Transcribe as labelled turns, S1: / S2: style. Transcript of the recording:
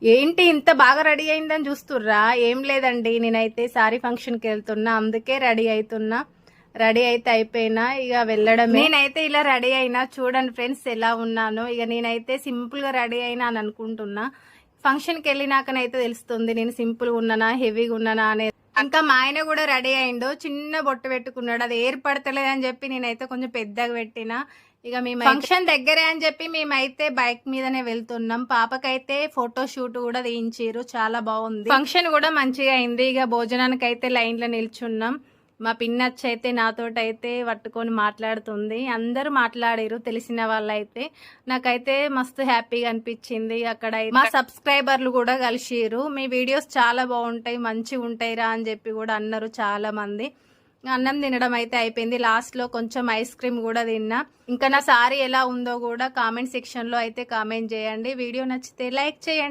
S1: ఏంటి ఇంత బాగా రెడీ అయిందని చూస్తుర్రా? ఏం లేదండి, నేనైతే సారీ ఫంక్షన్కి వెళ్తున్నా, అందుకే రెడీ అవుతున్నా. రెడీ అయితే అయిపోయినా, ఇక వెళ్ళడం. నేనైతే ఇలా రెడీ అయినా, చూడండి ఫ్రెండ్స్ ఎలా ఉన్నాను. ఇక నేనైతే సింపుల్ గా రెడీ అయినా అని అనుకుంటున్నా. ఫంక్షన్కి వెళ్ళినాకనైతే తెలుస్తుంది నేను సింపుల్ గా ఉన్నానా, హెవీగా ఉన్నానా అనేది. ఇంకా మా ఆయన కూడా రెడీ అయిండు, చిన్న బొట్టు పెట్టుకున్నాడు. అది ఏర్పడతలేదు అని చెప్పి నేనైతే కొంచెం పెద్దగా పెట్టినా. ఇక మేము ఫంక్షన్ దగ్గరే అని చెప్పి మేమైతే బైక్ మీదనే వెళ్తున్నాం. పాపకైతే ఫోటో షూట్ కూడా తీయించారు, చాలా బాగుంది. ఫంక్షన్ కూడా మంచిగా అయింది. ఇక భోజనానికి అయితే లైన్ లో నిల్చున్నాం. మా పిన్నచ్చ అయితే నాతోటైతే పట్టుకొని మాట్లాడుతుంది. అందరూ మాట్లాడారు తెలిసిన వాళ్ళైతే. నాకైతే మస్తు హ్యాపీగా అనిపించింది. అక్కడ మా సబ్స్క్రైబర్లు కూడా కలిసిరు. మీ వీడియోస్ చాలా బాగుంటాయి, మంచిగా ఉంటాయిరా అని చెప్పి కూడా అన్నారు చాలా మంది. అన్నం తినడం అయితే అయిపోయింది. లాస్ట్ లో కొంచెం ఐస్ క్రీమ్ కూడా తిన్నా. ఇంకా నా సారీ ఎలా ఉందో కూడా కామెంట్ సెక్షన్ లో అయితే కామెంట్ చేయండి. వీడియో నచ్చితే లైక్ చేయండి.